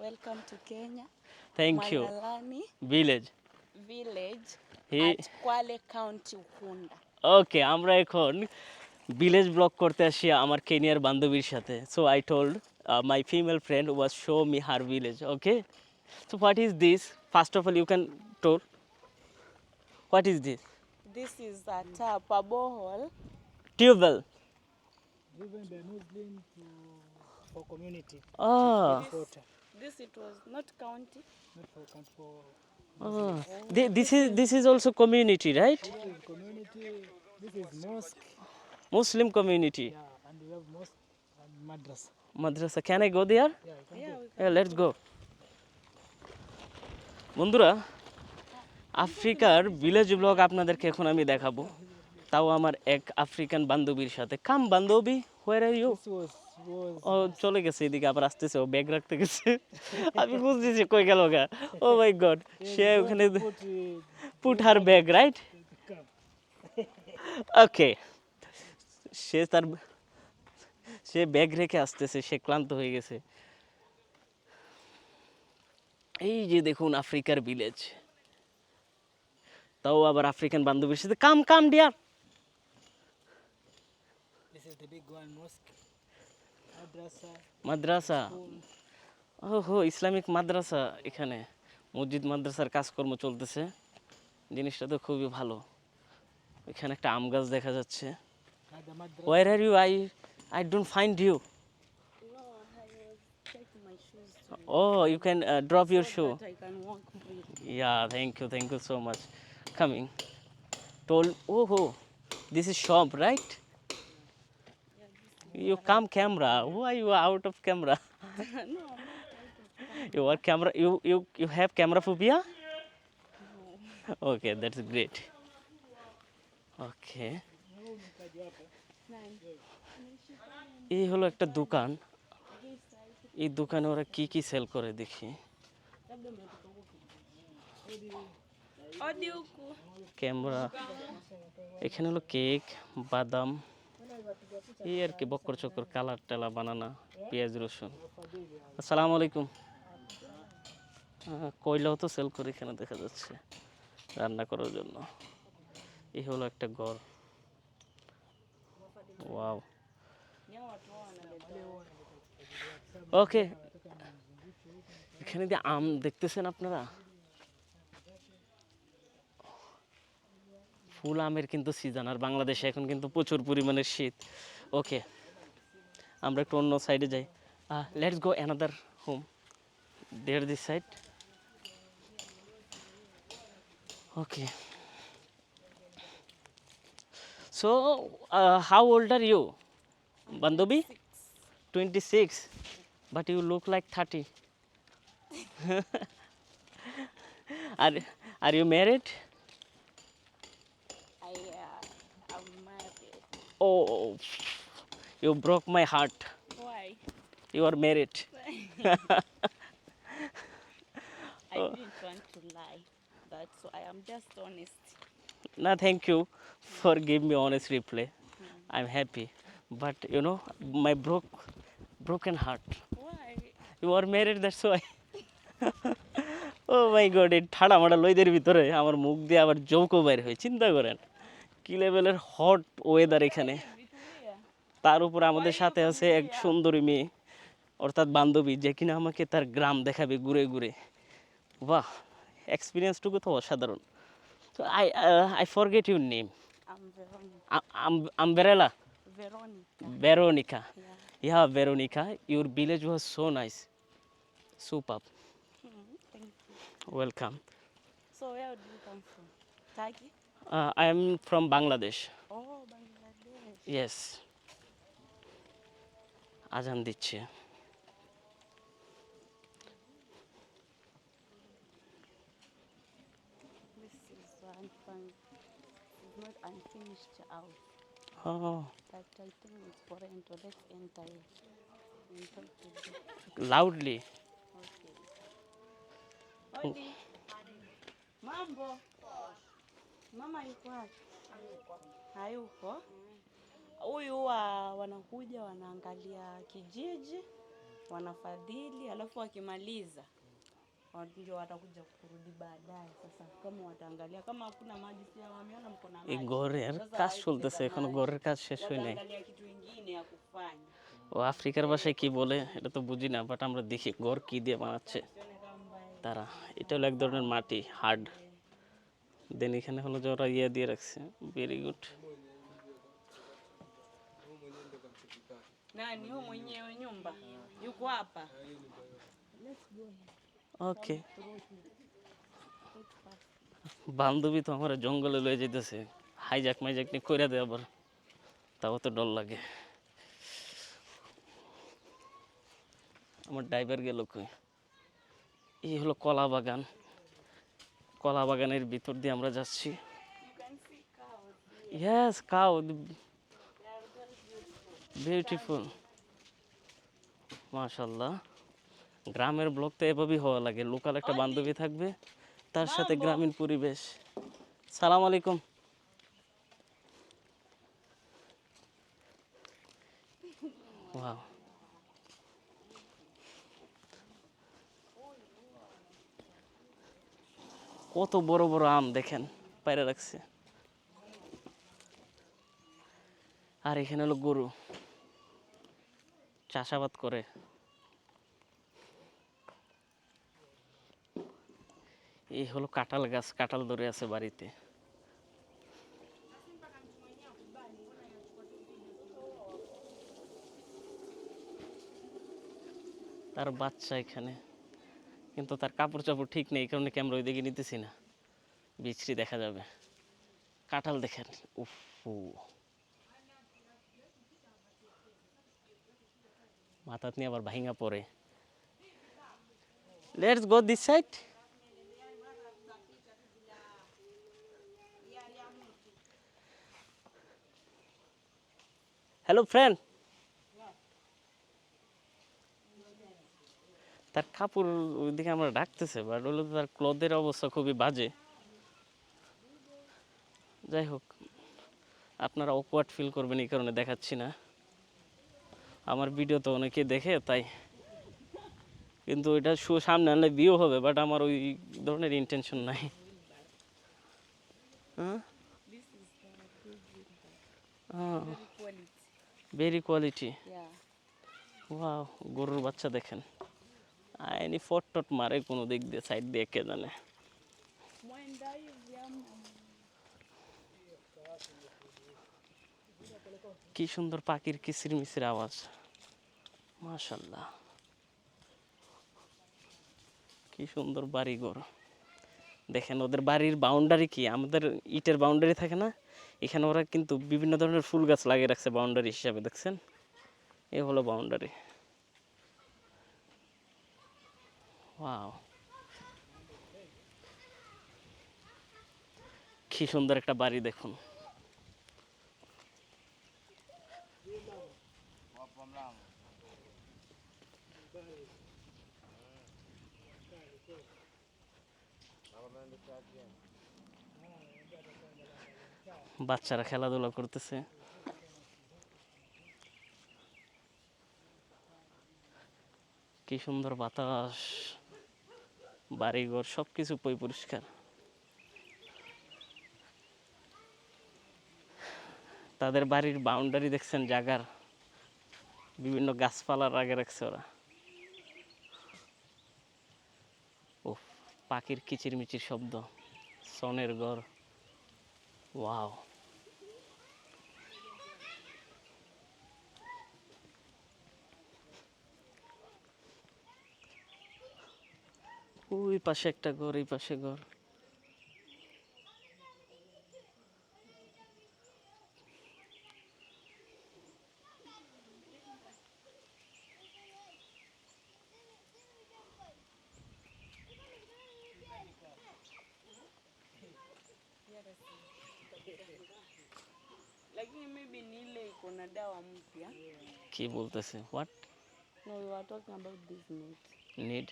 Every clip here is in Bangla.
Welcome to Kenya. Thank you. Malalani Village. Village He at Kwale County, Ukunda. Okay, আমরা এখন village vlog করতে আসি আমার কেনিয়ার বান্ধবীর সাথে. So I told my female friend was show me her village. Okay. So what is this? First of all, you can tell. What is this? This is a tap, a borehole. Tubewell. Given the Muslim for community. Oh. Water. This it was not county. Not for country for Oh. This is also community, right? this is community. This is mosque. Muslim community. Yeah, and we have mosque and madrasa. Madrasa. Can I go there? Yeah, you can Yeah, go. we Yeah, let's go. বন্ধুরা আফ্রিকার ভিলেজ ব্লগ আপনাদেরকে এখন আমি দেখাবো তাও আমার এক আফ্রিকান বান্ধবীর সাথে কাম বান্ধবী হোয়ার আর ইউ This was ও চলে গেছে এদিকে আবার আসতেছে ও ব্যাগ রাখতে গেছে আমি বুঝতেছি কই গেল গা ও মাই গড সে ওখানে put put her bag right come. ওকে সে ব্যাগ রেখে আসতেছে সে ক্লান্ত হয়ে গেছে এই যে দেখুন আফ্রিকার ভিলেজ তাও আবার আফ্রিকান বান্ধবীর সাথে come dear This is the big one mosque. Madrasa. মাদ্রাসা ওহো ইসলামিক মাদ্রাসা এখানে মসজিদ মাদ্রাসার কাজকর্ম চলতেছে জিনিসটা তো খুবই ভালো এখানে একটা আম গাছ দেখা যাচ্ছে And the madrasa. Where are you I don't find you No, I was taking my shoes to oh you can drop your shoe that I can walk freely. Yeah, thank you so much. Coming. Told, oh, this is shop, right? You come camera. Why you are out of camera? No, You are camera. You have camera phobia? Okay, that's great. Okay. এই হলো একটা দোকান এই দোকানে ওরা কি কি সেল করে দেখি Odiuku. ক্যামেরা এখানে হলো কেক বাদাম এই আর কি বক্কর চক্কর কালার টালা বানানা পেঁয়াজ রসুন আসসালামু আলাইকুম কয়লাও তো সেল করে এখানে দেখা যাচ্ছে রান্না করার জন্য এই হলো একটা ঘর ওয়াও ওকে এখানে যে আম দেখতেছেন আপনারা ফুল আমের কিন্তু সিজন আর বাংলাদেশে এখন কিন্তু প্রচুর পরিমাণে শীত ওকে আমরা একটু অন্য সাইডে যাই let's go another home there this side okay so how old are you বান্ধবী 26 but you look like 30 are you married I'm married. Oh, you broke my heart. Why? You are married. I didn't want to lie. That's why I'm just honest. No, thank you for giving me honest reply. I'm happy. But you know, my broken heart. Why? You are married, that's why. Oh my God, এই ঠাড়া মাড়া লইদের ভিতরে আমার মুখ দিয়ে আবার জৌকো বাইর হয় চিন্তা করেন কি লেভেলের হট ওয়েদার এখানে তার উপর আমাদের সাথে আছে এক সুন্দরী মেয়ে অর্থাৎ বান্ধবী যে কিনা আমাকে তার গ্রাম দেখাবে ঘুরে ঘুরে বাহ এক্সপিরিয়েন্সটুকু তো অসাধারণ তো I forget your name I'm Veronica. Umbrella Veronica. Veronica. Yeah. Yeah, Veronica, your village was so nice. Superb. Thank you. Welcome. So where do you come from? Turkey? I am from Bangladesh. Oh, Bangladesh. Yes. আজান দিচ্ছে This is it's not unfinished house. Oh, But I think it's for rental. Let's enter it. And talk to them. loudly. Okay. Odi. Mambo. Mama yuko wapi? Hayuko. Huyu wanakuja wanaangalia kijiji wanafadhili, alafu wakimaliza ndio watakuja kurudi baadaye. Sasa kama wataangalia kama hakuna maji, si wameona mko na এই maji, ঘরের sasa কাজ hawezi চলতেছে, tega এখনো maji, ঘরের কাজ শেষ হয় নাই। wataangalia kitu ingine ya kufanya। ও আফ্রিকার ভাষায় কি বলে এটা তো বুঝি না, বাট আমরা দেখি ঘর কি দিয়ে বানাচ্ছে Usione kama mbaya তারা। এটা হলো এক ধরনের মাটি, হার্ড। দেন এখানে হলো যে ওরা ইয়ে দিয়ে রাখছে, very good. nani huyu mwenyewe nyumba yuko hapa। Let's go okay, through here. Let's pass. বান্ধবী তো আমার জঙ্গলে লয়ে যেতেছে, হাইজাক মাইজাক নিয়ে কইরা দেয় আবার, তাও তো ডর লাগে। আমার ড্রাইভার গেল কই? এই হলো কলা বাগান, কলা বাগানের ভিতর দিয়ে আমরা যাচ্ছি। You can see cows here. Yes, cow, They are very beautiful। Beautiful, মাশাল্লাহ। গ্রামের ব্লগ তো এভাবেই হওয়া লাগে, লোকাল একটা বান্ধবী থাকবে, তার সাথে গ্রামীণ পরিবেশ। সালাম আলাইকুম। ওয়াও, কত বড় বড় আম দেখেন পায়রা রাখছে। আর এখানে হলো গরু, চাষাবাদ করে। এই হলো কাঁঠাল গাছ, কাঁঠাল ধরে আছে বাড়িতে। তার বাচ্চা এখানে, কিন্তু তার কাপড় চাপড় ঠিক নেই, এই কারণে ক্যামেরা ওই দিকে নিতেছি না, বিচ্ছিরি দেখা যাবে। কাঁঠাল দেখেন, উফ, মাথাত নিয়ে আবার ভাঙা পড়ে। Let's go this side. Hello friend. তার কাপড় ওইদিকে আমরা ডাকতেছে, বাট হলো তার ক্লথের অবস্থা খুবই বাজে। যাই হোক, আপনারা অকওয়ার্ড ফিল করবেন এই কারণে দেখাচ্ছি না। আমার ভিডিও তো অনেকে দেখে তাই, কিন্তু এটা সামনে আনলে ভিউ হবে, বাট আমার ওই ধরনের ইন্টেনশন নাই। হ্যাঁ, This is the big হ্যাঁ, very quality। Very quality. Yeah। Wow, গরুর বাচ্চা দেখেন, আইনি ফট টট মারে কোনো দিক দিয়ে, সাইড দিয়ে, কে জানে। Mwenda hivi amna। কি সুন্দর পাখির কিচির মিচির আওয়াজ, মাশাল্লাহ। কি সুন্দর বাড়িঘর দেখেন। ওদের বাড়ির বাউন্ডারি কি আমাদের ইটের বাউন্ডারি থাকে না, এখানে ওরা কিন্তু বিভিন্ন ধরনের ফুল গাছ লাগিয়ে রাখছে বাউন্ডারি হিসাবে, দেখছেন? এ হলো বাউন্ডারি। ওয়াও, কি সুন্দর একটা বাড়ি দেখুন। বাচ্চারা খেলাধুলা করতেছে। কি সুন্দর বাতাস, বাড়িঘর সবকিছু পরিষ্কার। তাদের বাড়ির বাউন্ডারি দেখছেন, জায়গার বিভিন্ন গাছপালার আগে রাখছে ওরা। ও, পাখির কিচিরমিচির শব্দ, সনের ঘর। ওয়াও, ওই পাশে একটা ঘর, এই পাশে ঘর। Lakini maybe ni ile iko na dawa mpya। কি বলতেছে? What No, we were talking about this meat। Need?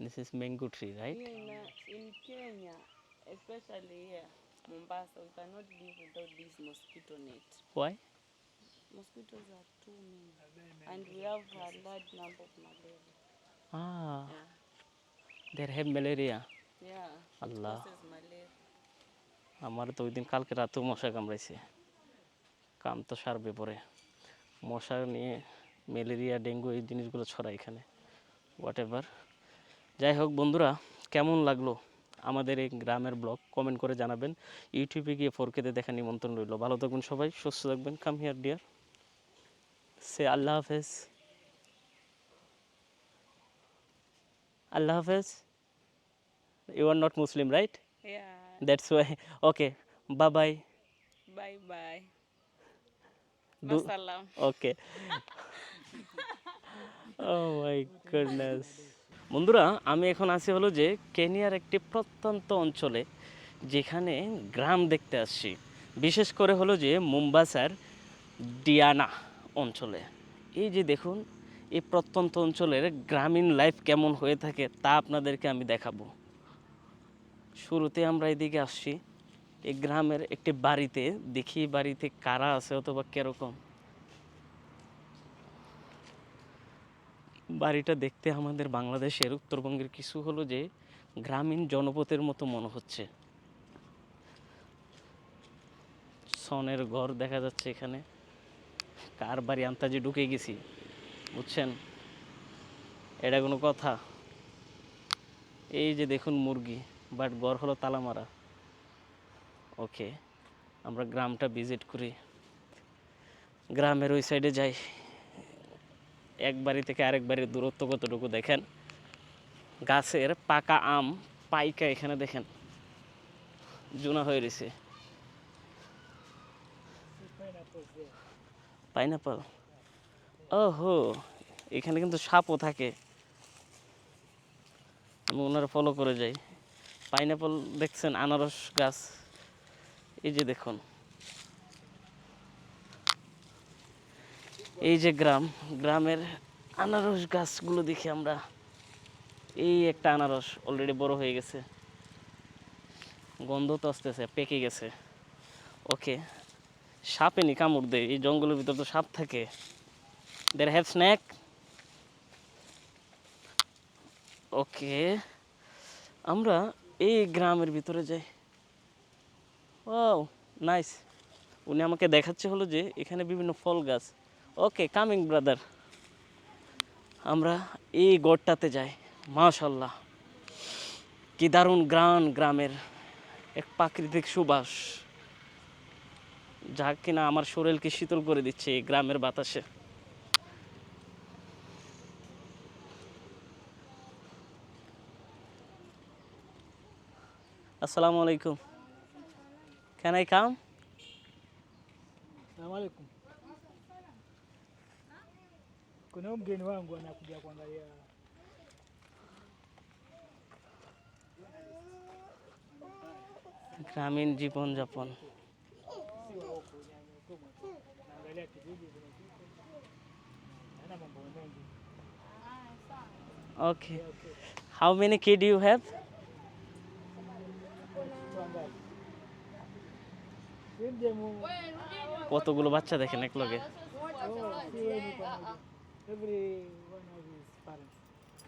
This is mango tree, right? In Kenya, especially here Mombasa, we cannot live without this mosquito net। Why? Mosquitoes are too many. And we have a large number of malaria. Ah, Yeah. they have malaria. Yeah. It Allah. causes malaria. আমার তো ওই দিন কালকে রাতেও মশা কামড়াইছে, কাম তো সারবে পরে। মশা নিয়ে ম্যালেরিয়া ডেঙ্গু এই জিনিসগুলো ছড়ায় এখানে, হোয়াট এভার। যাই হোক বন্ধুরা, কেমন লাগলো আমাদের এই গ্রামের ব্লগ কমেন্ট করে জানাবেন। ইউটিউবে গিয়ে 4K-তে দেখা নিমন্ত্রণ রইল। ভালো থাকবেন সবাই, সুস্থ থাকবেন। কাম হিয়ার ডিয়ার, সে আল্লাহ হাফেজ। আল্লাহ হাফেজ। You are not Muslim, right? Yeah. That's why. Okay, bye bye. Bye bye. Do- Masalam. Okay. Oh my goodness. বন্ধুরা, আমি এখন আছি হলো যে কেনিয়ার একটি প্রত্যন্ত অঞ্চলে, যেখানে গ্রাম দেখতে আসছি। বিশেষ করে হলো যে মোম্বাসার ডিয়ানা অঞ্চলে। এই যে দেখুন, এই প্রত্যন্ত অঞ্চলের গ্রামীণ লাইফ কেমন হয়ে থাকে তা আপনাদেরকে আমি দেখাবো। শুরুতে আমরা এদিকে আসছি এই গ্রামের একটি বাড়িতে, দেখি বাড়িতে কারা আছে অথবা কিরকম। বাড়িটা দেখতে আমাদের বাংলাদেশের উত্তরবঙ্গের কিছু হলো যে গ্রামীণ জনপদের মতো মনে হচ্ছে। সনের ঘর দেখা যাচ্ছে এখানে। কার বাড়ি আন্তাজে ঢুকে গেছি, বুঝছেন? এটা কোনো কথা? এই যে দেখুন মুরগি, বাট ঘর হলো তালা মারা। ওকে, আমরা গ্রামটা ভিজিট করি। গ্রামের ওই সাইডে যাই। এক বাড়ি থেকে আরেক বাড়ির দূরত্ব কতটুকু দেখেন। গাছের পাকা আম পাইকা এখানে দেখেন জুনা হয়ে রয়েছে। Pineapples there. পাইনাপল, ওহো, এখানে কিন্তু সাপও থাকে। আমি ওনারা ফলো করে যাই। পাইনাপল দেখছেন, আনারস গাছ, এই যে দেখুন। এই যে গ্রামের আনারস গাছগুলো দেখি আমরা। এই একটা আনারস অলরেডি বড় হয়ে গেছে, গন্ধ তো আসতেছে, পেকে গেছে। ওকে, সাপে নি কামড় দেয়, এই জঙ্গলের ভিতর তো সাপ থাকে। দের হ্যাভ স্ন্যাক। ওকে, আমরা এই গ্রামের ভিতরে যাই। ও নাইস। উনি আমাকে দেখাচ্ছে হলো যে এখানে বিভিন্ন ফল গাছ। ওকে, কামিং ব্রাদার। আমরা এই গড়টাতে যাই। মাশাল্লাহ, কি দারুণ গ্রামের এক প্রাকৃতিক সুবাস, যা কিনা আমার শরীরকে শীতল করে দিচ্ছে এই গ্রামের বাতাসে। আসসালামু আলাইকুম, can I come? Assalamu alaikum. Kuna huyu mgeni wangu anakuja kuangalia গ্রামীণ জীবনযাপন। naangalia kijiji vile kiko. Hana mambo mengi. Okay, how many kid you have? Tuangalie. Sinde mu. কতগুলো বাচ্চা দেখেন এক লগে। Oh, si wewe ni pamoja. Every one of his parents.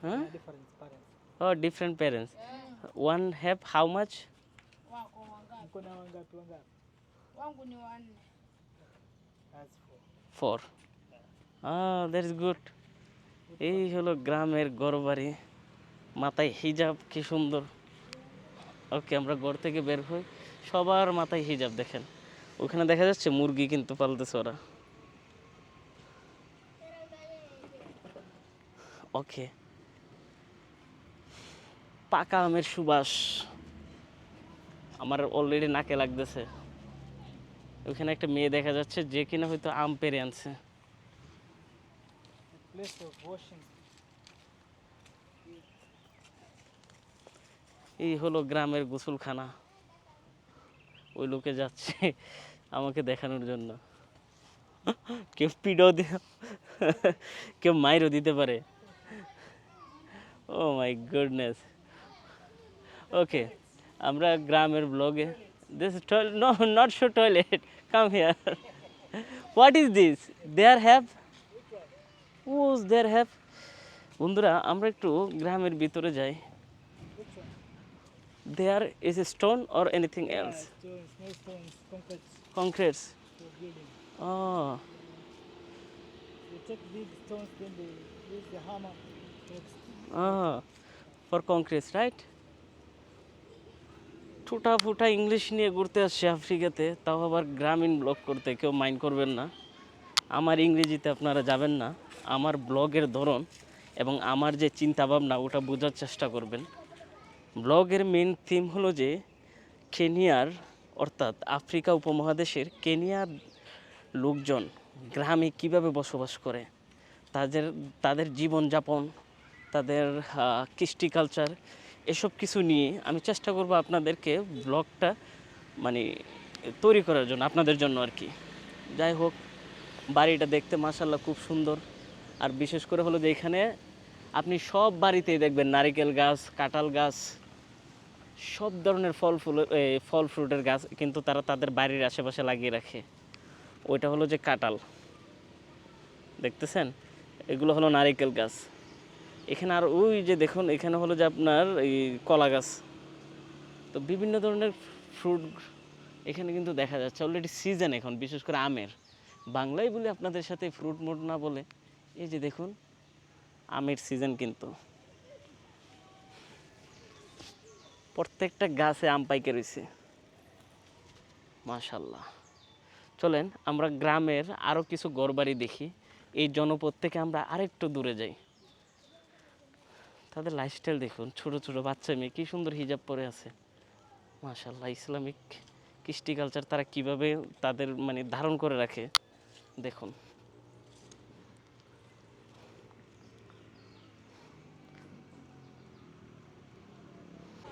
হ্যাঁ, Different parents. Oh different parents. One have how much? Wako wangapi? Mko na wangapi wangapi? Wangu ni wanne. That's four. 4। That is good. এই হলো গ্রামের ঘরবাড়ি, মাথায় হিজাব, কি সুন্দর। ওকে, আমরা ঘর থেকে বের হই, সবার মাথায় হিজাব দেখেন। ওখানে দেখা যাচ্ছে মুরগি কিন্তু পালতেছে ওরা। ওকে, পাকা আমের সুবাস আমার অলরেডি নাকে লাগতেছে। ওখানে একটা মেয়ে দেখা যাচ্ছে যে কিনা হয়তো আম পেরে আনছে। A place of washing. এই হলো গ্রামের গোসলখানা। ওই লোকে যাচ্ছে আমাকে দেখানোর জন্য। কেউ পিডও কেউ মাইরও দিতে পারে। ও মাই গুডনেস। ওকে, আমরা গ্রামের ব্লগে, this no not show toilet, come here. What is this? There have, was there have. বন্ধুরা আমরা একটু গ্রামের ভিতরে যাই। Which one? There is a stone or anything Yeah, else? stones, small stones, concrete concretes. for building. Oh They take big stones, then they use the hammer next. For concretes, right? ঠুটা ফুটা ইংলিশ নিয়ে ঘুরতে আসছে আফ্রিকাতে, তাও আবার গ্রামীণ ব্লগ করতে। কেউ মাইন্ড করবেন না, আমার ইংরেজিতে আপনারা যাবেন না। আমার ব্লগের ধরন এবং আমার যে চিন্তাভাবনা ওটা বোঝার চেষ্টা করবেন। ব্লগের মেন থিম হলো যে কেনিয়ার অর্থাৎ আফ্রিকা উপমহাদেশের কেনিয়ার লোকজন গ্রামে কিভাবে বসবাস করে, তাদের তাদের জীবনযাপন, তাদের কৃষ্টি কালচার, এসব কিছু নিয়ে আমি চেষ্টা করব আপনাদেরকে ব্লগটা মানে তৈরি করার জন্য, আপনাদের জন্য আর কি। যাই হোক, বাড়িটা দেখতে মাশাআল্লাহ খুব সুন্দর। আর বিশেষ করে হলো যে এখানে আপনি সব বাড়িতেই দেখবেন নারিকেল গাছ, কাঁঠাল গাছ, সব ধরনের ফল ফ্রুটের গাছ কিন্তু তারা তাদের বাড়ির আশেপাশে লাগিয়ে রাখে। ওইটা হলো যে কাঁঠাল, দেখতেছেন? এগুলো হলো নারিকেল গাছ। এখানে আর ওই যে দেখুন, এখানে হলো যে আপনার এই কলা গাছ। তো বিভিন্ন ধরনের ফ্রুট এখানে কিন্তু দেখা যাচ্ছে। অলরেডি সিজন এখন, বিশেষ করে আমের। বাংলায় বলে আপনাদের সাথে ফ্রুট মোট না বলে, এই যে দেখুন আমের সিজন কিন্তু। প্রত্যেকটা গাছে আম পাইকে রয়েছে মাশাআল্লাহ। চলেন আমরা গ্রামের আরও কিছু ঘরবাড়ি দেখি। এই জনপদ থেকে আমরা আরেকটু দূরে যাই। তাদের লাইফস্টাইল দেখুন, ছোট ছোট বাচ্চা মেয়ে কী সুন্দর হিজাব পরে আছে মাশাআল্লাহ। ইসলামিক কৃষ্টি কালচার তারা কিভাবে তাদের মানে ধারণ করে রাখে দেখুন।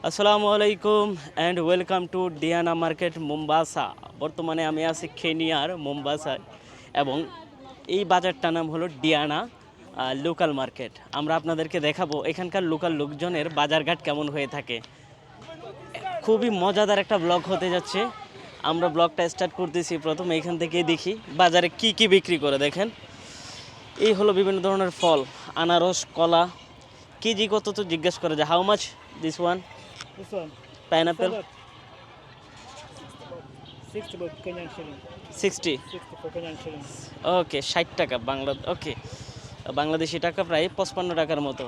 আসসালামু আলাইকুম and welcome to ডিয়ানা market Mombasa. বর্তমানে আমি আছি কেনিয়ার মোম্বাসায় এবং এই বাজারটার নাম হলো ডিয়ানা লোকাল মার্কেট। আমরা আপনাদেরকে দেখাবো এখানকার লোকাল লোকজনের বাজারঘাট কেমন হয়ে থাকে। খুবই মজাদার একটা ব্লগ হতে যাচ্ছে। আমরা ব্লগটা স্টার্ট করতেছি প্রথমে এখান থেকে দেখি বাজারে কি কি বিক্রি করে। দেখেন এই হলো বিভিন্ন ধরনের ফল, আনারস, কলা। কেজি কত তো জিজ্ঞেস করে যে how much this one? This one, pineapple 60 baht Kenyan shilling. 60। 60 for Kenyan shilling. ওকে 60 টাকা বাংলা, ওকে বাংলাদেশি টাকা প্রায় 55 টাকার মতো।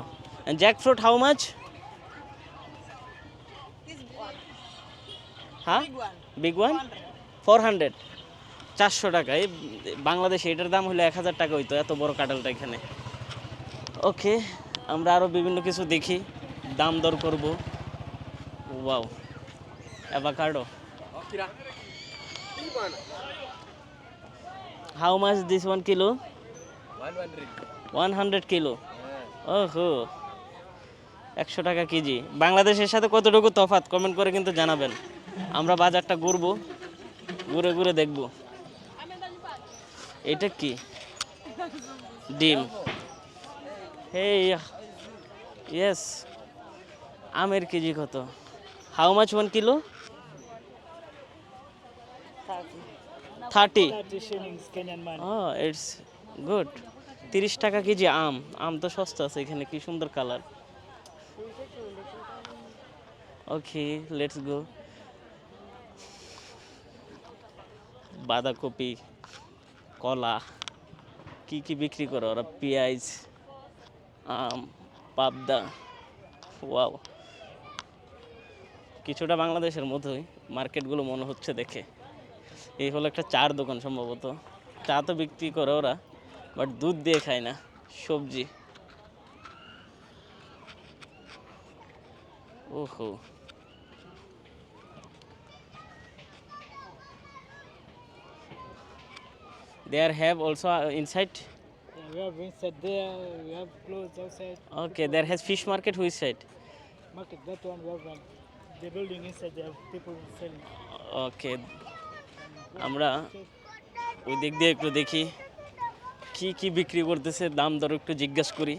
Jack fruit how much? হ্যাঁ বিগ ওয়ান 400, 400 টাকা। এই বাংলাদেশে এটার দাম হলো 1000 টাকা হইতো, এত বড় কাঁঠালটা এখানে। ওকে আমরা আরও বিভিন্ন কিছু দেখি, দাম দর করব। Wow, avocado how much this 1 kilo? 100 kilo. ওহো 100 টাকা কেজি। বাংলাদেশের সাথে কতটুকু তফাৎ কমেন্ট করে কিন্তু জানাবেন। আমরা বাজারটা ঘুরবো, ঘুরে ঘুরে দেখব। এটা কি? ডিম। হেই ইয়েস। আমের কেজি কত? How much 1 kilo? 30। 30 shillings Kenyan money. It's good. 30 টাকা কেজি আম। আম তো সস্তা আছে এখানে, কি সুন্দর কালার। Okay let's go. বাঁধাকপি, কলা, কি কি বিক্রি করে ওরা, পেঁয়াজ, আম, পাবদা। ওয়াও, কিছুটা বাংলাদেশের মতোই মার্কেটগুলো মনে হচ্ছে দেখে। এই হলো একটা চার দোকান সম্ভবত। চা তো বিক্রি করে ওরা, বাট দুধ দিয়ে খায় না, সবজি। ওহো there have also inside. Yeah, we have inside there, we have clothes outside. Okay, there has fish market which side? Market, that one we have the building inside, they have people selling. ওকে আমরা ওই দিক দিয়ে একটু দেখি কি কি বিক্রি করতেছে, দাম দর একটু জিজ্ঞাসা করি।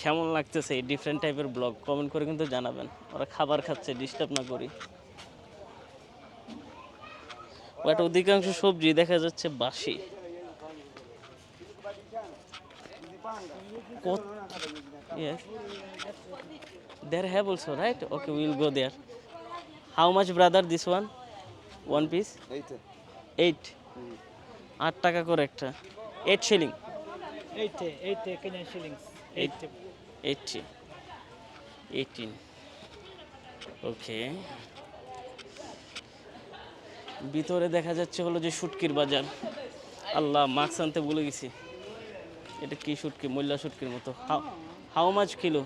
কেমন লাগতেছে এই ডিফারেন্ট টাইপের ব্লগ কমেন্ট করে কিন্তু জানাবেন। ওরা খাবার খাচ্ছে, ডিস্টার্ব না করি। বাট অধিকাংশ সবজি দেখা যাচ্ছে বাসি। Yes. There have also, right? Okay, we will go there. How much, brother, this one? One piece? 8. 8 টাকা করে একটা। 8 shilling. 80 Kenyan shillings. 80. 80. 18. ওকে, ভিতরে দেখা যাচ্ছে হলো যে শুটকির বাজার। আল্লাহ, মাস্ক আনতে ভুলে গেছি। এটা কি শুটকি? মূল্যা শুটকির মতো। How much kilo?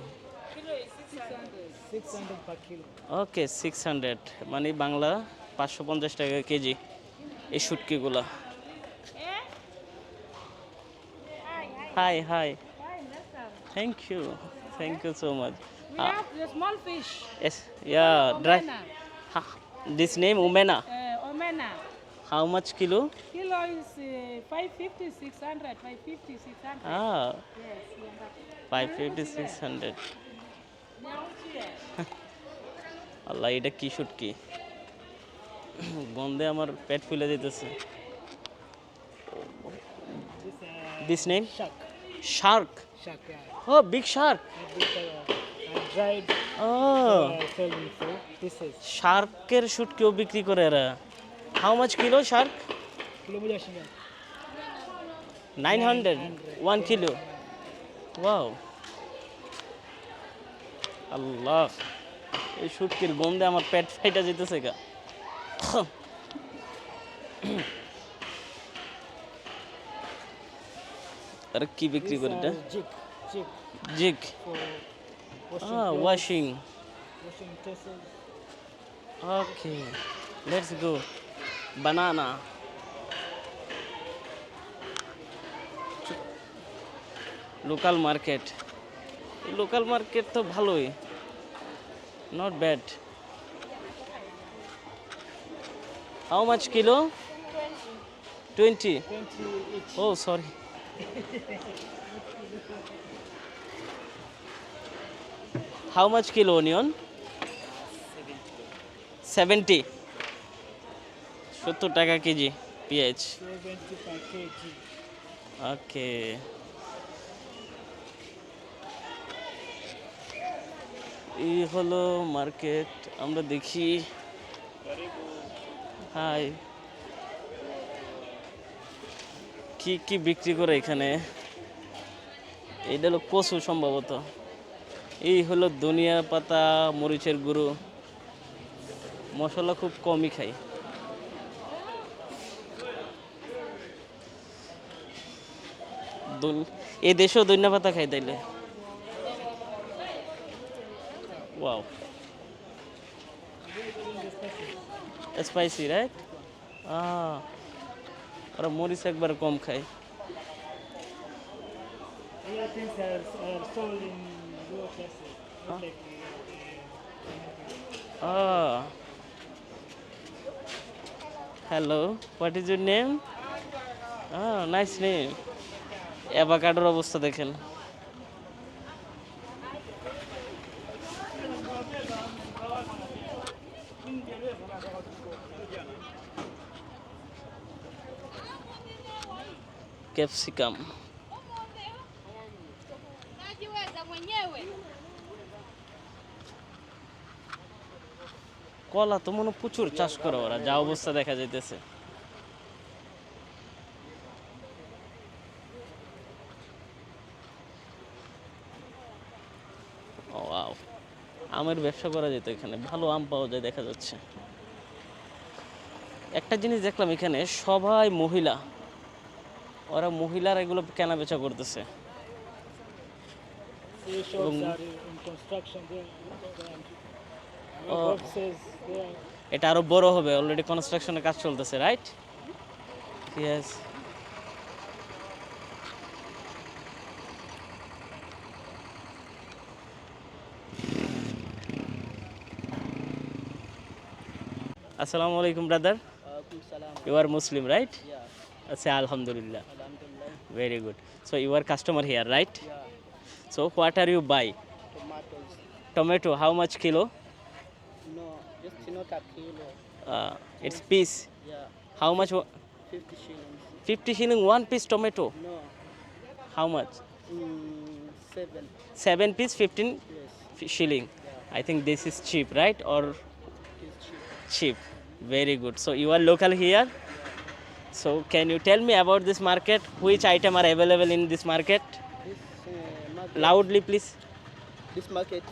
600 per kilo. Okay, 600, মানে বাংলা 550 টাকা কেজি এই শুটকিগুলা। Hi hi, thank you so much. We have the small fish. Dry Omena. This name Omena. Omena. How much kilo? Kilo is 550, 600, 550, 600. Ah, Yes, we have. 550, 600। আল্লাহ, এটা কি শুটকি? গন্ধে আমার পেট ফুলে যেতেছে। This name Shark. Shark. Shark, yeah. Oh, big shark. This dried oh, sold in full pieces. শার্কের শুটকিও বিক্রি করে এরা। How much kilo shark? Kilo moja shilingi 900, 1 কিলো। ওয়াও, আল্লাহ, এই শুটকির গন্ধে আমার পেট ফাইটা যেতেছে গা। আর কি বিক্রি করে এটা? jig জিগ। for washing washing. washing utensils. Okay, let's go. Banana. Local market. এই লোকাল মার্কেট তো ভালোই, not bad. How much kilo? 20। 20 each. O sorry. How much kilo onion? 70। 70 টাকা কেজি পেঁয়াজ। 70 per kg. ওকে, এই হলো মার্কেট। আমরা দেখি। হাই, কি কি বিক্রি করে এখানে? এইটা হলো কচু সম্ভবত। এই হলো ধনিয়া পাতা, মরিচের গুঁড়ো। মশলা খুব কমই খাই। এই দেশেও ধনিয়া পাতা খাই তাইলে। Wow, spicy, right? ওরা মরিচ একবার কম খায়। Other things are sold in lower prices. Not like hello, what is your name? Nice name. অ্যাভোকাডোর অবস্থা দেখেন। ক্যাপসিকাম। Najiweza mwenyewe. কলা তো মনে হয় প্রচুর চাষ করে ওরা, যা অবস্থা দেখা যাইতেছে। ও ওয়াও, আমের ব্যবসা করা যেত এখানে, ভালো আম পাওয়া যায় দেখা যাচ্ছে। একটা জিনিস দেখলাম এখানে, সবাই মহিলা। ওরা মহিলারা এগুলো কেনা বেচা করতেছে। few shops are in construction there. Oh. Offices there. এটা আরো বড় হবে, অলরেডি কনস্ট্রাকশনের কাজ চলতেছে, রাইট? ইয়েস। আসসালামু আলাইকুম brother. You are Muslim, right? Yeah. Say Alhamdulillah. Alhamdulillah. Very good. So you are customer here, right? Yeah. So what are you buy? Tomatoes. Tomato, how much kilo? No, just not a kilo. It's piece. Yeah. How much? 50 shillings. 50 shilling one piece tomato. No, How much? 7. 7 piece 15 Yes, shilling. I think this is cheap, right? Or it's cheap. cheap. Very good. So you are local here. So can you tell me about this market? Which item are available in this market? This market, Loudly, please. This market,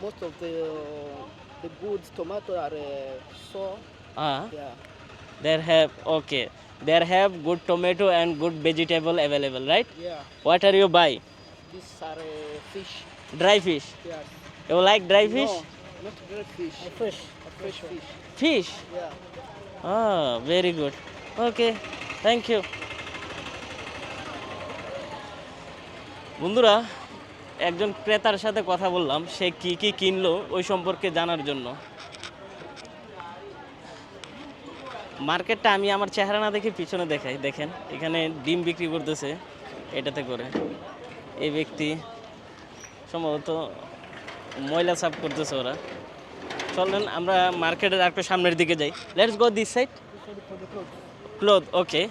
most of the goods, tomato are so. Ah, Yeah, there have okay. There have good tomato and good vegetable available, right? yeah. What are you buy? These are fish. Dry fish. Yes. You like dry fish? No, not dry fish. Fresh. A fresh fish. Fish. Yeah. Ah, very good. Okay, thank you. বন্ধুরা একজন ক্রেতার সাথে কথা বললাম, সে কি কি কিনলো ওই সম্পর্কে জানার জন্য। মার্কেটটা আমি আমার চেহারা না দেখে পিছনে দেখাই। দেখেন এখানে ডিম বিক্রি করতেছে এটাতে করে। এই ব্যক্তি সম্ভবত ময়লা সাফ করতেছে ওরা। চলেন আমরা মার্কেটের একটু সামনের দিকে যাই। Let's go this side. For the clothes. Cloth okay,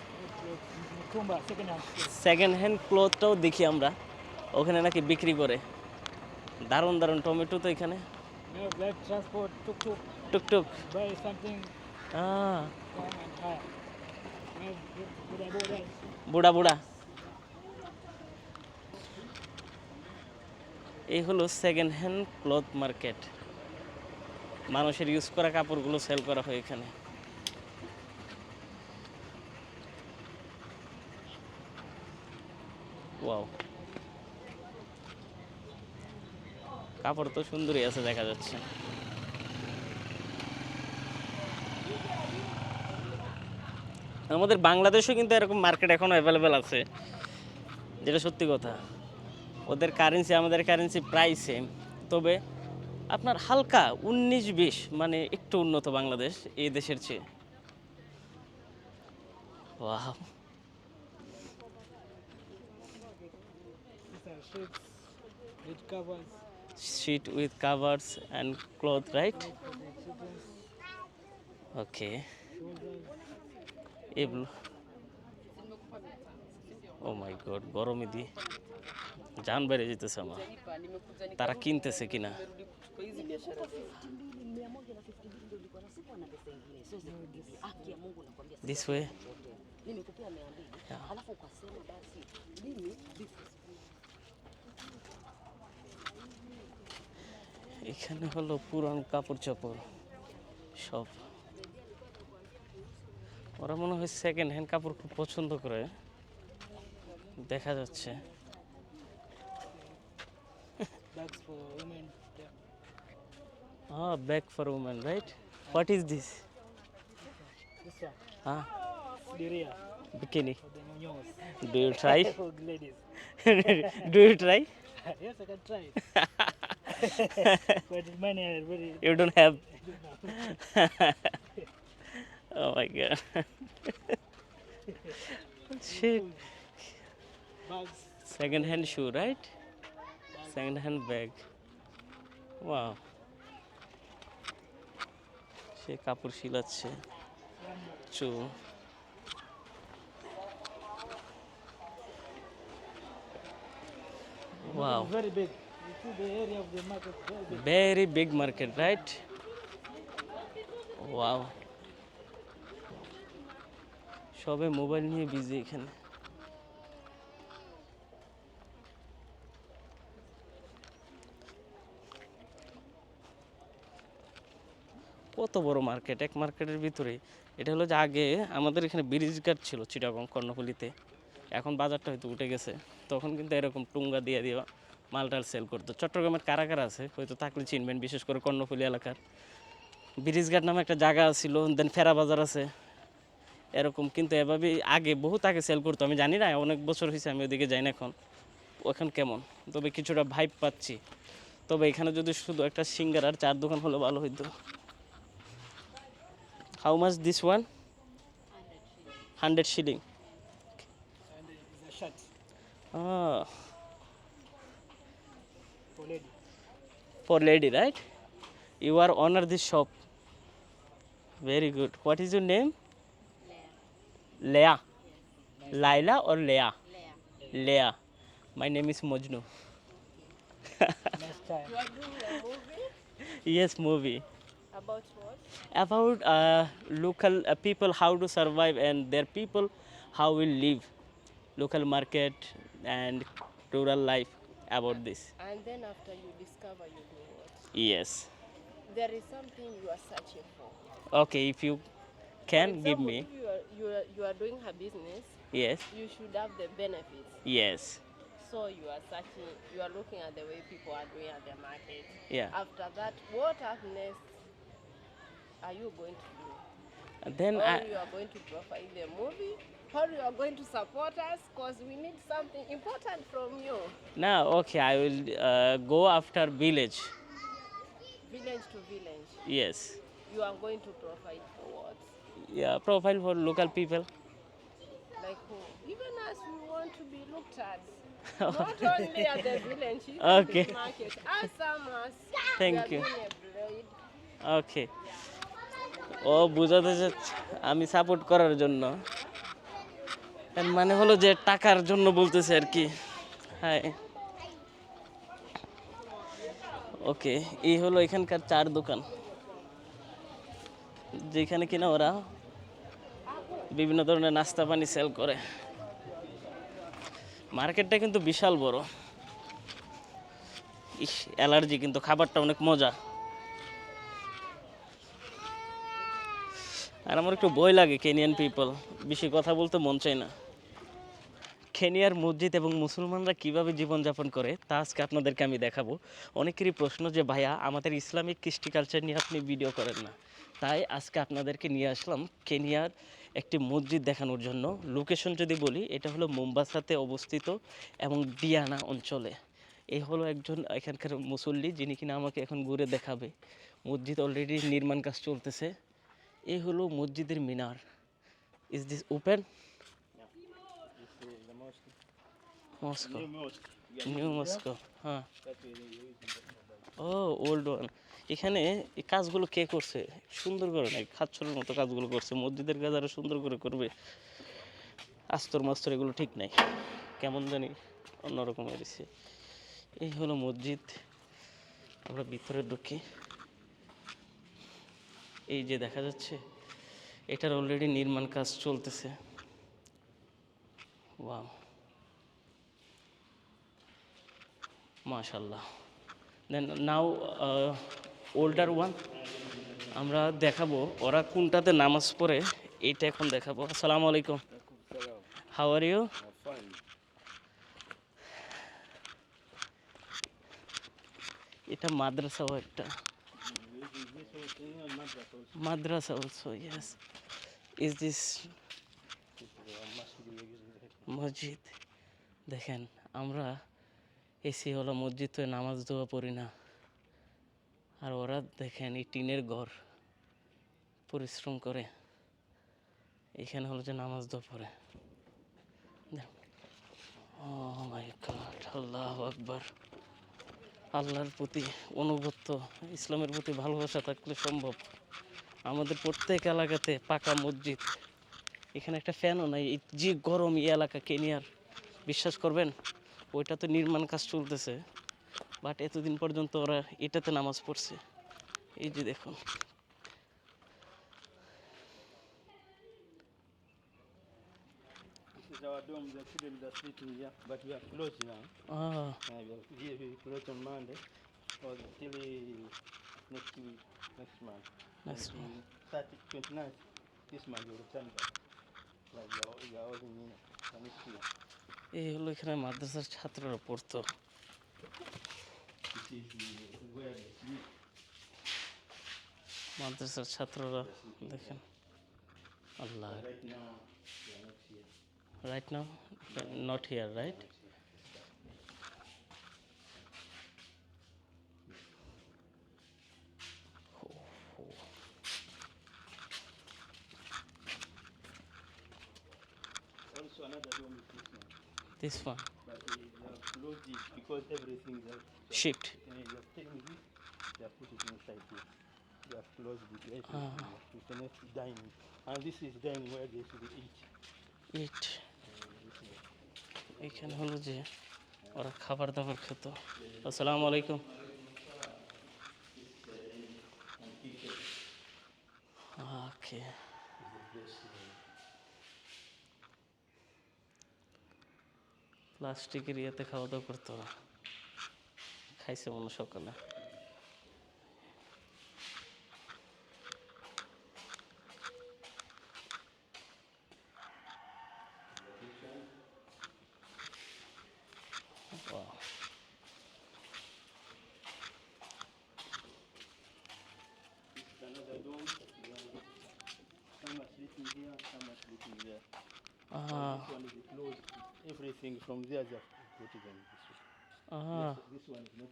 Mitumba, second hand. Second hand ক্লোথটাও দেখি আমরা। ওখানে নাকি বিক্রি করে। দারুণ দারুণ টমেটো তো এখানে। You have like transport, tuk-tuk, টুকটুক। buy something, come and hire. You have Buddha Buddha. বুড়া বুড়া। এই হলো সেকেন্ড হ্যান্ড ক্লথ মার্কেট। মানুষের ইউজ করা কাপড়গুলো সেল করা হয় এখানে। ওয়াও, কাপড় তো সুন্দরই আছে দেখা যাচ্ছে। আমাদের বাংলাদেশেও কিন্তু এরকম মার্কেট এখনো অ্যাভেলেবেল আছে, যেটা সত্যি কথা। ওদের কারেন্সি আমাদের কারেন্সি প্রায় সেম, তবে আপনার হালকা 19-20 মানে একটু উন্নত বাংলাদেশ এই দেশের চেয়ে। Wow, These are sheets with covers. sheet with covers and cloth, right? For the children's Okay. shoulders. এগুলো ও মাই গড, গরমে দিয়ে জান বেড়ে যেতেছে আমার। তারা কিনতেছে কিনা। Kwa hizi biashara this way. এখানে হলো পুরান কাপড় চোপড় সব। ওরা মনে হয় সেকেন্ড হ্যান্ড কাপড় খুব পছন্দ করে, দেখা যাচ্ছে। Bags for women. Yeah. Ah, bag for women, right? What is this? This one. Ah, Diria. bikini. For the nyonyos. Do you try? For the ladies. Do you try? Yes, I can try it. But many are very. You don't have. Oh my god. Shit. Bags. Second hand shoe, right? Second hand bag. Wow. সে কাপড় শিলাচ্ছে চুল। Wow. Very big. You see the area of the market very big. Very big market, right? Wow. সবে মোবাইল নিয়ে বিজি এখানে। কত বড় মার্কেট, এক মার্কেটের ভিতরে। এটা হলো যে আগে আমাদের এখানে ব্রিজ ঘাট ছিল চিটাগং কর্ণফুলিতে, এখন বাজারটা হয়তো উঠে গেছে। তখন কিন্তু এরকম টুঙ্গা দিয়ে দিয়ে মালটাল সেল করতো। চট্টগ্রামের কারা কারা আছে হয়তো থাকলে চিনবেন, বিশেষ করে কর্ণফুলি এলাকার ব্রিজঘাট নামে একটা জায়গা ছিল, দেন ফেরা বাজার আছে এরকম। কিন্তু এভাবে আগে বহুত আগে সেল করতো, আমি জানি না, অনেক বছর হয়েছে আমি ওদিকে যাই না এখন ওখান কেমন, তবে কিছুটা ভাইব পাচ্ছি। তবে এখানে যদি শুধু একটা সিঙ্গারার চার দোকান হলে ভালো হইতো। How much this one? 100 shilling. And it's a shirt Ah, for lady. for lady, right? You are owner this shop. Very good. What is your name? Leah. Laila or Leah? Lea. Leah. My name is Mojnu. Next time. You are doing a movie Yes, movie. about what? About local people, how to survive, and their people, how will live. Local market and rural life about this. And then after you discover, you do what? Yes. There is something you are searching for. Okay, if you can give me. If you are doing her business, Yes. you should have the benefits. Yes. So you are searching, you are looking at the way people are doing at the market. Yeah. After that, what next are you going to do? And then Or you are going to provide the movie, or you are going to support us, because we need something important from you. now, okay, I will go after village. Village to village, Yes. you are going to provide for what? Yeah, profile for local people. Like who? Even us, we want to be looked at. Not only at the village, even Okay. the market. As some us, Thank we are you. doing a blade. ওকে ও বোঝাতে চাচ্ছে আমি সাপোর্ট করার জন্য এর মানে হলো যে টাকার জন্য বলতেছে আর কি হ্যাঁ ওকে এই হলো এখানকার চার দোকান যেখানে কিনা ওরা বিভিন্ন ধরনের নাস্তা পানি সেল করে মার্কেটটা কিন্তু বিশাল বড় ইস অ্যালার্জি কিন্তু খাবারটা অনেক মজা আর আমার একটু ভয় লাগে কেনিয়ান পিপল বেশি কথা বলতে মন চায় না কেনিয়ার মসজিদ এবং মুসলমানরা কিভাবে জীবনযাপন করে তা আজকে আপনাদেরকে আমি দেখাবো অনেকেরই প্রশ্ন যে ভাইয়া আমাদের ইসলামিক কৃষ্টি কালচার নিয়ে আপনি ভিডিও করেন না তাই আজকে আপনাদেরকে নিয়ে আসলাম কেনিয়ার একটি মসজিদ দেখানোর জন্য লোকেশন যদি বলি এটা হলো মোম্বাসাতে অবস্থিত এবং ডিয়ানা অঞ্চলে এই হলো একজন এখানকার মুসল্লি যিনি কিনা আমাকে এখন ঘুরে দেখাবে মসজিদ অলরেডি নির্মাণ কাজ চলতেছে এই হলো মসজিদের মিনার is this open mosque new mosque হ্যাঁ ও ওল্ড ওয়ান এখানে এই কাজগুলো কে করছে সুন্দর করে নাই খাচ্ছরের মতো কাজগুলো করছে মসজিদের কাজ আরো সুন্দর করে করবে আস্তর মাস্তর এগুলো ঠিক নাই কেমন জানি অন্যরকম হয়েছে এই হলো মসজিদ আমরা ভিতরে ঢুকি এই যে দেখা যাচ্ছে এটার অলরেডি নির্মাণ কাজ চলতেছে ওয়াও মাশাআল্লাহ দেন নাও ওল্ডার ওয়ান আমরা দেখাবো ওরা কোনটাতে নামাজ পড়ে এইটা এখন দেখাবো আসসালামু আলাইকুম হাউ আর ইউ এটা মাদ্রাসাও একটা মাদ্রাসা অলসো ইয়েস ইজ দিস মসজিদ দেখেন আমরা এসি হলো মসজিদ তো নামাজ দোয়া পড়ি না আর ওরা দেখেন এই টিনের ঘর পরিশ্রম করে এখানে হলো যে নামাজ দোয়া পড়ে ও মাই গড আল্লাহু আকবার আল্লাহর প্রতি অনুগত ইসলামের প্রতি ভালোবাসা থাকলে সম্ভব আমাদের প্রত্যেক এলাকাতে পাকা মসজিদ এখানে একটা ফ্যানও নাই এই যে গরম এই এলাকা কেনিয়ার বিশ্বাস করবেন ওইটা তো নির্মাণ কাজ চলতেছে বাট এতদিন পর্যন্ত ওরা এটাতে নামাজ পড়ছে এই যে দেখুন This is our dome. The children are sleeping here, but we are closed now. We close on Monday or till next week, next month. Next And 30, 29th, this month you return back. Like you are all in next year. এই হলো এখানে মাদ্রাসার ছাত্ররা পড়তো This is where they sleep. মাদ্রাসার ছাত্ররা দেখেন আল্লাহ Right now, they are not here. right now not here right Also another dome is this one. this one But they have closed it because everything is out. shift They are taking this, they are putting it inside here. we have closed it. Everything. We cannot dine. And this is dining where they should eat. ইট এখানে হলো যে ওরা খাবার দাবার খেত। আসসালামু আলাইকুম। ওকে, প্লাস্টিকের ইয়েতে খাওয়া দাওয়া করতো, খাইছে মনে হয় সকালে। Wow. Another room. Some are sleeping here, some are sleeping there. This one is closed. Everything from there they have put it in this way. This one is not.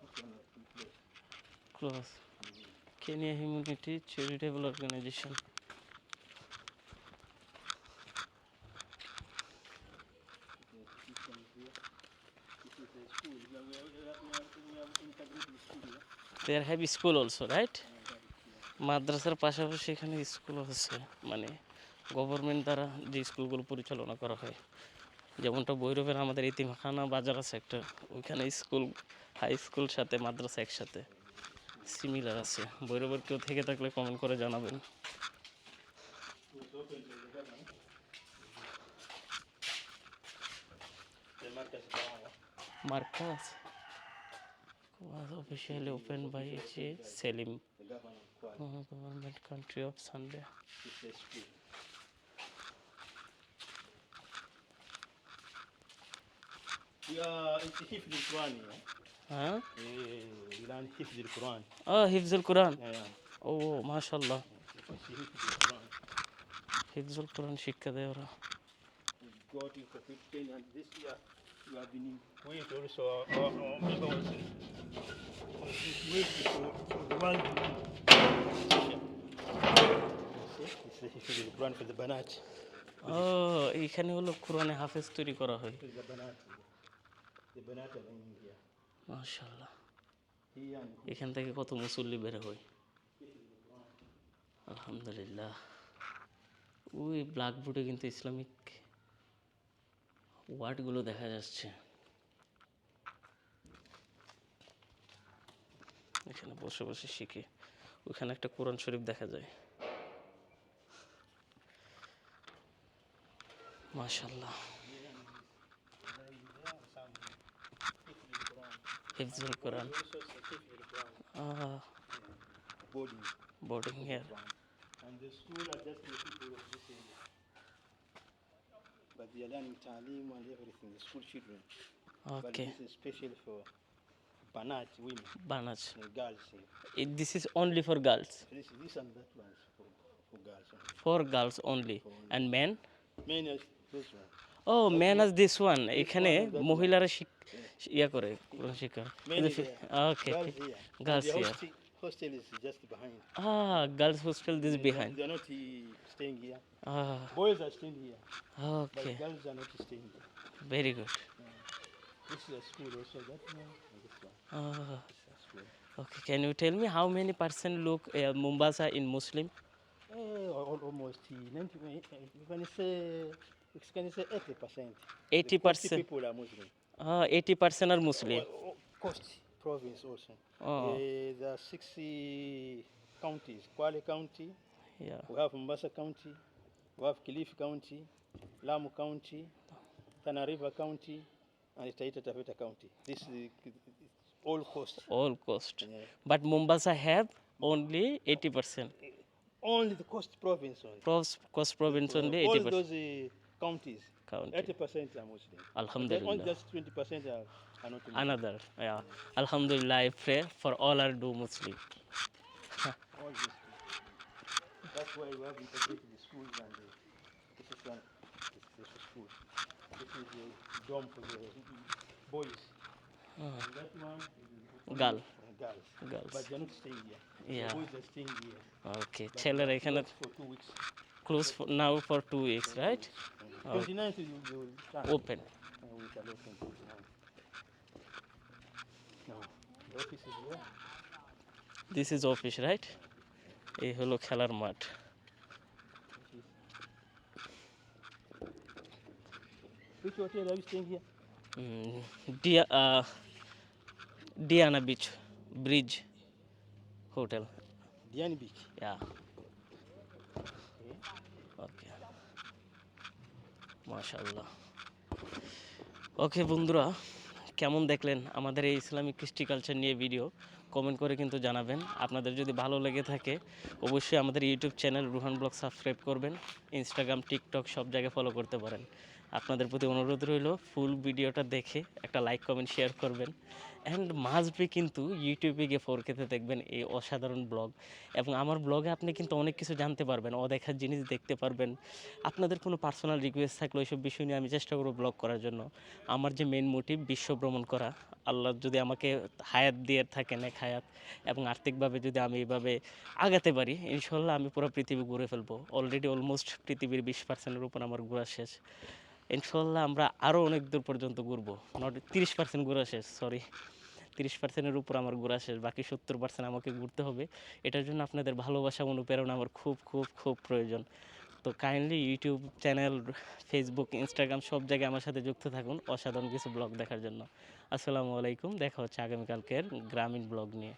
This one is closed. Close. Kenya Humanity Charitable Organization. This one is here. This is a school. We are integrated school here. There have school also, right? মাদ্রাসার পাশাপাশি এখানে স্কুল আছে, মানে গভর্নমেন্ট দ্বারা যে স্কুলগুলো পরিচালনা করা হয়, যেমনটা ভৈরবের আমাদের ইতিমখানা বাজার আছে একটা, ওইখানে স্কুল, হাই স্কুল সাথে মাদ্রাসা একসাথে সিমিলার আছে। ভৈরবের কেউ থেকে থাকলে কমেন্ট করে জানাবেন। The market is down. Marcus was officially opened by H. Selim, The government country of Sunday. This is school. We are in Hifz al-Quran here. Huh? We learn Hifz al-Quran. Oh, Hifzul Quran. Yeah. Oh, mashallah. Hifz al-Quran. Hifzul Quran শিক্ষা দেয় ওরা। We got in for 15 and this year we have been wait also our member was wait for the one. It's the Hifz al-Quran for the Banat. ও, এইখানে হলো কোরআনে হাফেজ তৈরি করা হয়। The Banat. The Banat are in India. মাশাআল্লাহ। Here and এখান থেকে কত মুসল্লি বের হয়। আলহামদুলিল্লাহ। ওই ব্ল্যাকবোর্ডে কিন্তু ইসলামিক ওয়ার্ডগুলো দেখা যাচ্ছে। এখানে বসে বসে শিখে, ওখানে একটা কোরআন শরীফ দেখা যায়। মাশাআল্লাহ। হিফজুল কোরআন। boarding. Boarding here. And the school are just the people of this area. But they are learning Talim and everything, the school children. But okay, this is special for Banat women, বানাজ। girls. Here. This is only for girls. This and that one is for girls. Only. For girls only. And men? Men is this one. Oh, men as this one. এখানে মহিলারা ইয়া করে কোরআন শিক্ষা। Men is here. Okay, Girls here. girls And the here. hostel is just behind. Girls hostel this behind. They are not staying here. Ah, Boys are staying here, okay, but girls are not staying here. very good. This is a school also. That one and this one. This is a school. Okay, can you tell me how many percent look Mombasa in Muslim? Almost 90. You can say 80%. 80%. People are Muslim. 80% are Muslim. Coast province also. Oh, There are 60 counties. Kwale County. yeah. We have Mombasa County. We have Kilifi County, Lamu County, Tana River County, and Taita Taveta County. This is all coast. All coast. Yeah. But Mombasa have only 80%. Only the coast province only. Coast province only All 80%. those counties, County. 80% are Muslim. Alhamdulillah. Only just 20% are not Muslim. Another, yeah. Alhamdulillah, I pray for all are do Muslim. All these people. That's why we have integrated the schools and this is one. This is school. This is the dorm for the boys. And that one is Girl. Girls. Girls. But they're not staying here. Yeah. The boys are staying here. Okay. But ছেলেরা এখানে closed for 2 weeks. close for, now for 2 weeks, right? 29th you will start. Open. We shall open 29th. Now, the office is here. This is office right, এই হলো খেলার মাঠ। Which hotel are you staying here? Diana Beach Bridge Hotel. Diani Beach. Yeah. Okay. মাশাআল্লাহ। ওকে বন্ধুরা, কেমন দেখলেন আমাদের এই ইসলামিক কৃষ্টি কালচার নিয়ে ভিডিও? কমেন্ট করে কিন্তু জানাবেন। আপনাদের যদি ভালো লেগে থাকে অবশ্যই আমাদের YouTube channel Ruhan blog subscribe করবেন, ইনস্টাগ্রাম, টিকটক সব জায়গায় ফলো করতে পারেন। আপনাদের প্রতি অনুরোধ রইল ফুল ভিডিওটা দেখে একটা লাইক কমেন্ট শেয়ার করবেন। অ্যান্ড মাস্ট বি কিন্তু ইউটিউবে গিয়ে 4K-তে দেখবেন এই অসাধারণ ব্লগ। এবং আমার ব্লগে আপনি কিন্তু অনেক কিছু জানতে পারবেন, অদেখার জিনিস দেখতে পারবেন। আপনাদের কোনো পার্সোনাল রিকোয়েস্ট থাকলে ওইসব বিষয় নিয়ে আমি চেষ্টা করব ব্লগ করার জন্য। আমার যে মেন মোটিভ বিশ্ব ভ্রমণ করা, আল্লাহ যদি আমাকে হায়াত দিয়ে থাকেন এক হায়াত, এবং আর্থিকভাবে যদি আমি এইভাবে আগাতে পারি, ইনশাল্লাহ আমি পুরো পৃথিবী ঘুরে ফেলবো। অলরেডি অলমোস্ট পৃথিবীর 20%-এর উপর আমার ঘোরা শেষ। ইনশাল্লাহ আমরা আরও অনেক দূর পর্যন্ত ঘুরবো। নট 30% ঘোরা শেষ, সরি 30%-এর উপর আমার ঘোরা শেষ, বাকি 70% আমাকে ঘুরতে হবে। এটার জন্য আপনাদের ভালোবাসা, অনুপ্রেরণা আমার খুব খুব খুব প্রয়োজন। তো kindly YouTube channel, Facebook, Instagram সব জায়গায় আমার সাথে যুক্ত থাকুন অসাধারণ কিছু ব্লগ দেখার জন্য। আসসালামু আলাইকুম, দেখা হচ্ছে আগামীকালকের গ্রামীণ ব্লগ নিয়ে।